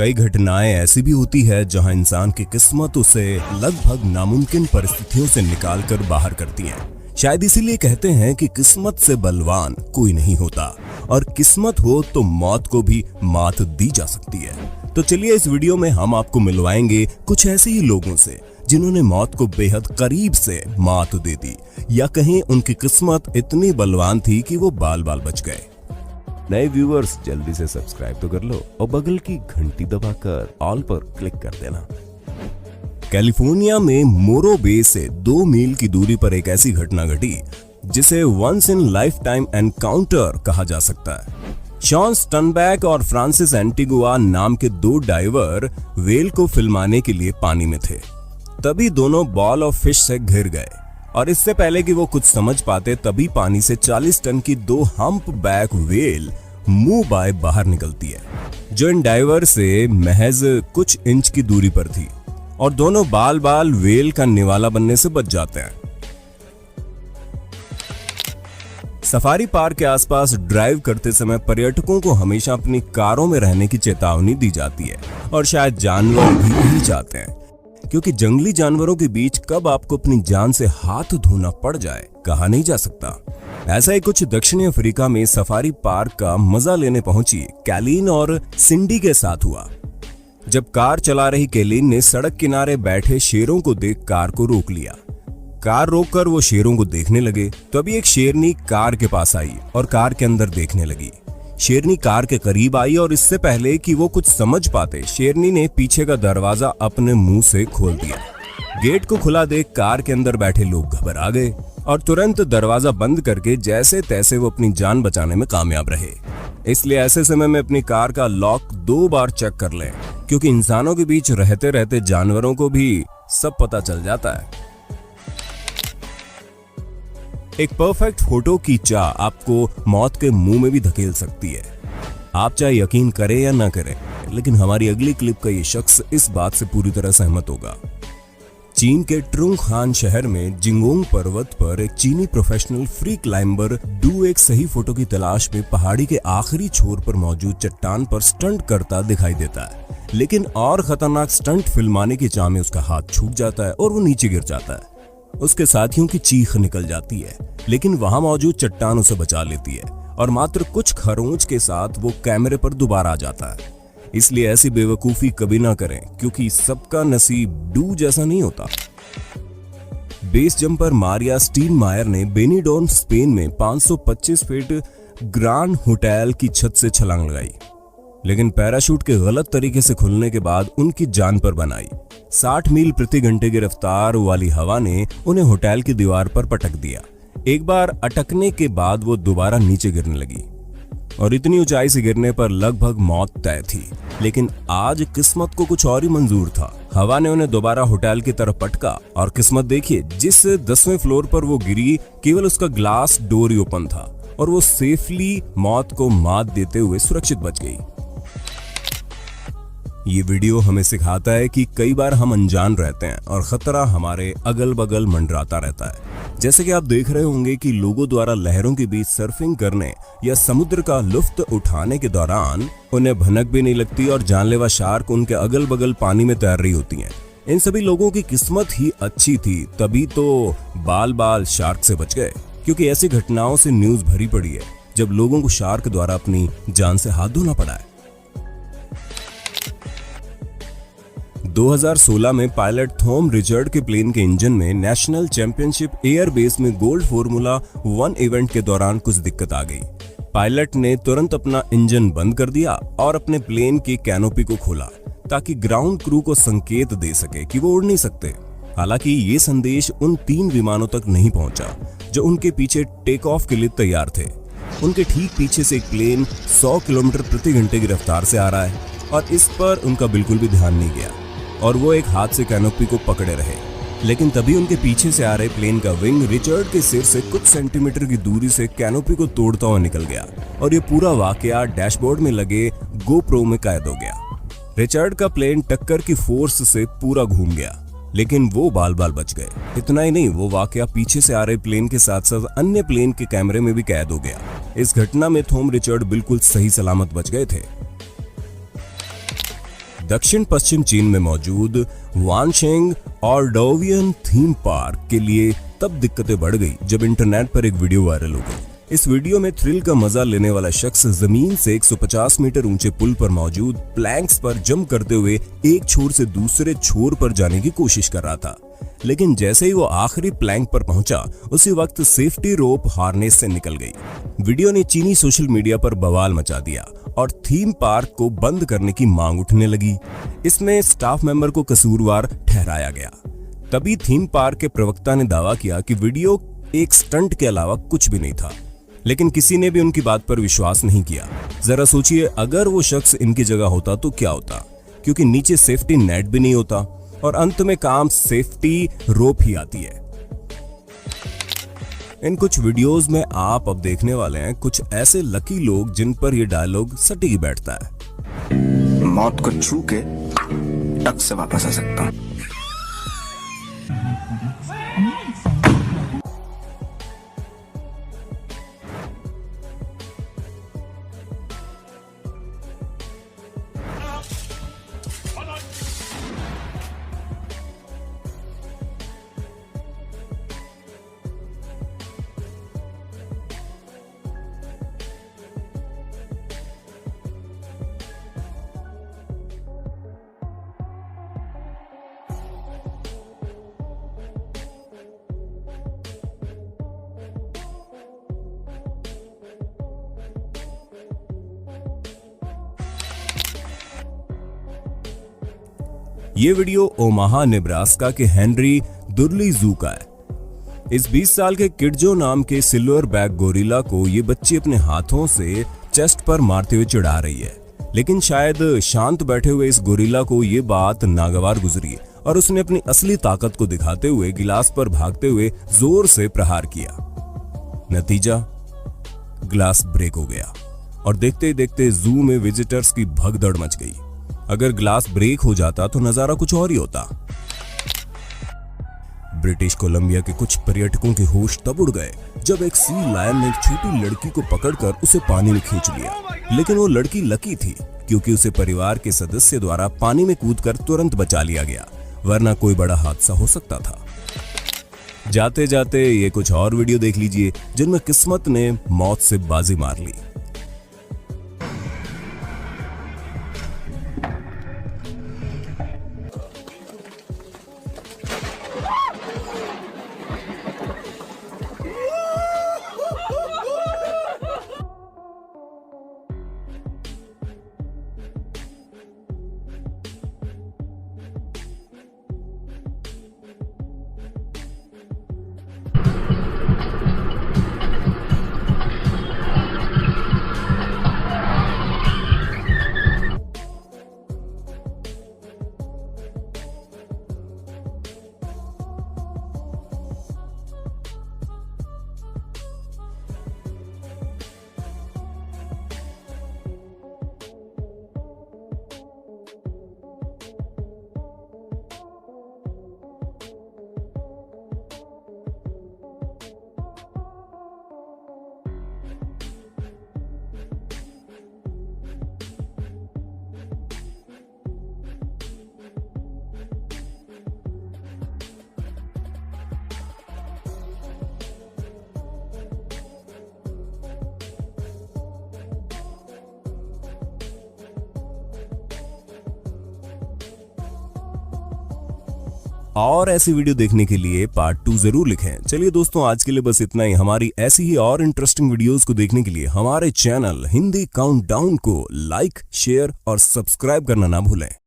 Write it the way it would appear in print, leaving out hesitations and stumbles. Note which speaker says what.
Speaker 1: कई घटनाएं ऐसी भी होती है जहां इंसान की किस्मत उसे लगभग नामुमकिन परिस्थितियों से निकालकर बाहर करती है। शायद इसीलिए कहते हैं कि किस्मत से बलवान कोई नहीं होता और किस्मत हो तो मौत को भी मात दी जा सकती है। तो चलिए इस वीडियो में हम आपको मिलवाएंगे कुछ ऐसे ही लोगों से जिन्होंने मौत को बेहद करीब से मात दे दी, या कहीं उनकी किस्मत इतनी बलवान थी कि वो बाल बाल बच गए। नए व्यूअर्स जल्दी से सब्सक्राइब तो कर लो और बगल की घंटी दबाकर ऑल पर क्लिक कर देना। कैलिफोर्निया में मोरो बे से 2 मील की दूरी पर एक ऐसी घटना घटी जिसे once in life time encounter कहा जा सकता है। शॉन स्टनबैक और फ्रांसिस एंटिगुआ नाम के 2 डाइवर वेल को फिल्माने के लिए पानी में थे। तभी दोनों बॉल ऑफ फिश से घिर गए और इससे पहले कि वो कुछ समझ पाते तभी पानी से 40 टन की 2 हम्प बैक वेल मुंह बाय बाहर निकलती है, जो इन डाइवर से महज कुछ इंच की दूरी पर थी, और दोनों बाल बाल वेल का निवाला बनने से बच जाते हैं। सफारी पार्क के आसपास ड्राइव करते समय पर्यटकों को हमेशा अपनी कारों में रहने की चेतावनी दी जाती है, और शायद जानवर भी यही चाहते हैं, क्योंकि जंगली जानवरों के बीच कब आपको अपनी जान से हाथ धोना पड़ जाए कहा नहीं जा सकता। ऐसा ही कुछ दक्षिणी अफ्रीका में सफारी पार्क का मजा लेने पहुंची कैलीन और सिंडी के साथ हुआ। जब कार चला रही कैलीन ने सड़क किनारे बैठे शेरों को देख कार को रोक लिया। कार रोककर वो शेरों को देखने लगे। तभी एक शेरनी कार के पास आई और कार के अंदर देखने लगी। शेरनी कार के करीब आई और इससे पहले कि वो कुछ समझ पाते, शेरनी ने पीछे का दरवाजा अपने मुंह से खोल दिया। गेट को खुला देख कार के अंदर बैठे लोग घबरा गए और तुरंत दरवाजा बंद करके जैसे तैसे वो अपनी जान बचाने में कामयाब रहे। इसलिए ऐसे समय में अपनी कार का लॉक 2 बार चेक कर लें, क्योंकि इंसानों के बीच रहते रहते जानवरों को भी सब पता चल जाता है। एक परफेक्ट फोटो की चाह आपको मौत के मुंह में भी धकेल सकती है। आप चाहे यकीन करें या ना करें, लेकिन हमारी अगली क्लिप का ये शख्स इस बात से पूरी तरह सहमत होगा। चीन के ट्रुंगहान शहर में जिंगोंग पर्वत पर एक चीनी प्रोफेशनल फ्री क्लाइंबर डू एक सही फोटो की तलाश में पहाड़ी के आखिरी छोर पर मौजूद चट्टान पर स्टंट करता दिखाई देता है, लेकिन और खतरनाक स्टंट फिल्माने की चाह में उसका हाथ छूट जाता है और वो नीचे गिर जाता है। उसके साथियों की चीख निकल जाती है, लेकिन वहां मौजूद चट्टान उसे बचा लेती है और मात्र कुछ खरोंच के साथ वो कैमरे पर दोबारा आ जाता है। इसलिए ऐसी बेवकूफी कभी ना करें, क्योंकि सबका नसीब डू जैसा नहीं होता। बेस जंपर मारिया स्टीनमायर ने बेनीडोन स्पेन में 525 फीट ग्रांड होटल की छत से छलांग लगाई, लेकिन पैराशूट के गलत तरीके से खुलने के बाद उनकी जान पर बन आई। 60 मील प्रति घंटे की रफ्तार वाली हवा ने उन्हें होटल की दीवार पर पटक दिया। एक बार अटकने के बाद वो दोबारा नीचे गिरने लगी और इतनी ऊंचाई से गिरने पर लगभग मौत तय थी। लेकिन आज किस्मत को कुछ और ही मंजूर था। हवा ने उन्हें दोबारा होटल की तरफ पटका और किस्मत देखिए, जिस 10वें फ्लोर पर वो गिरी केवल उसका ग्लास डोर ही ओपन था और वो सेफली मौत को मात देते हुए सुरक्षित बच गई। ये वीडियो हमें सिखाता है कि कई बार हम अनजान रहते हैं और खतरा हमारे अगल बगल मंडराता रहता है। जैसे कि आप देख रहे होंगे कि लोगों द्वारा लहरों के बीच सर्फिंग करने या समुद्र का लुत्फ उठाने के दौरान उन्हें भनक भी नहीं लगती और जानलेवा शार्क उनके अगल बगल पानी में तैर रही होती हैं। इन सभी लोगों की किस्मत ही अच्छी थी, तभी तो बाल बाल शार्क से बच गए, क्योंकि ऐसी घटनाओं से न्यूज भरी पड़ी है जब लोगों को शार्क द्वारा अपनी जान से हाथ धोना पड़ा है। 2016 में पायलट थॉम रिचर्ड के प्लेन के इंजन में नेशनल चैंपियनशिप एयर बेस में गोल्ड फॉर्मूला 1 इवेंट के दौरान कुछ दिक्कत आ गई। पायलट ने तुरंत अपना इंजन बंद कर दिया और अपने प्लेन की कैनोपी को खोला ताकि ग्राउंड क्रू को संकेत दे सके कि वो उड़ नहीं सकते। हालांकि ये संदेश उन 3 विमानों तक नहीं पहुंचा जो उनके पीछे टेक ऑफ के लिए तैयार थे। उनके ठीक पीछे से एक प्लेन 100 किलोमीटर प्रति घंटे की रफ्तार से आ रहा है और इस पर उनका बिल्कुल भी ध्यान नहीं गया और वो एक हाथ से कैनोपी को पकड़े रहे। लेकिन तभी उनके पीछे से आ रहे प्लेन का विंग रिचर्ड के सिर से कुछ सेंटीमीटर की दूरी से कैनोपी को तोड़ता हुआ निकल गया और ये पूरा वाकया डैशबोर्ड में लगे गोप्रो में कैद हो गया। रिचर्ड का प्लेन टक्कर की फोर्स से पूरा घूम गया, लेकिन वो बाल बाल बच गए। इतना ही नहीं, वो वाकया पीछे से आ रहे प्लेन के साथ साथ अन्य प्लेन के कैमरे में भी कैद हो गया। इस घटना में थॉम रिचर्ड बिल्कुल सही सलामत बच गए थे। दक्षिण पश्चिम चीन में मौजूद वानशेंग ऑर्डोवियन थीम पार्क के लिए तब दिक्कतें बढ़ गई जब इंटरनेट पर एक वीडियो वायरल हो गई। इस वीडियो में थ्रिल का मजा लेने वाला शख्स जमीन से 150 मीटर ऊंचे पुल पर मौजूद प्लैंक्स पर जंप करते हुए एक छोर से दूसरे छोर पर जाने की कोशिश कर रहा था, लेकिन जैसे ही वो आखिरी प्लैंक पर पहुंचा उसी वक्त सेफ्टी रोप हार्नेस से निकल गई। वीडियो ने चीनी सोशल मीडिया पर बवाल मचा दिया और थीम पार्क को बंद करने की मांग उठने लगी। इसमें स्टाफ मेंबर को कसूरवार ठहराया गया। तभी थीम पार्क के प्रवक्ता ने दावा किया कि वीडियो एक स्टंट के अलावा कुछ भी नहीं था, लेकिन किसी ने भी उनकी बात पर विश्वास नहीं किया। जरा सोचिए, अगर वो शख्स इनकी जगह होता तो क्या होता, क्योंकि नीचे सेफ्टी नेट भी नहीं होता और अंत में काम सेफ्टी रोप ही आती है। इन कुछ वीडियोस में आप अब देखने वाले हैं कुछ ऐसे लकी लोग जिन पर यह डायलॉग सटीक बैठता है।
Speaker 2: मौत को छू के टक से वापस आ सकता हूं।
Speaker 1: ये वीडियो ओमाहा नेब्रास्का के हेनरी दुर्ली जू का है। इस 20 साल के किडजो नाम के सिल्वर बैक गोरिल्ला को ये बच्ची अपने हाथों से चेस्ट पर मारते हुए चिढ़ा रही है, लेकिन शायद शांत बैठे हुए इस गोरिल्ला को ये बात नागवार गुजरी और उसने अपनी असली ताकत को दिखाते हुए गिलास पर भागते हुए जोर से प्रहार किया। नतीजा, गिलास ब्रेक हो गया और देखते ही देखते जू में विजिटर्स की भगदड़ मच गई। अगर ग्लास ब्रेक हो जाता तो नजारा कुछ और ही होता। ब्रिटिश कोलंबिया के कुछ पर्यटकों के होश तब उड़ गए जब एक सी लायन ने एक छोटी लड़की को पकड़कर उसे पानी में खींच लिया, लेकिन वो लड़की लकी थी क्योंकि उसे परिवार के सदस्य द्वारा पानी में कूदकर तुरंत बचा लिया गया, वरना कोई बड़ा हादसा हो सकता था। जाते जाते ये कुछ और वीडियो देख लीजिए जिनमें किस्मत ने मौत से बाजी मार ली। और ऐसी वीडियो देखने के लिए पार्ट 2 जरूर लिखें। चलिए दोस्तों, आज के लिए बस इतना ही। हमारी ऐसी ही और इंटरेस्टिंग वीडियोस को देखने के लिए हमारे चैनल हिंदी काउंटडाउन को लाइक, शेयर और सब्सक्राइब करना ना भूलें।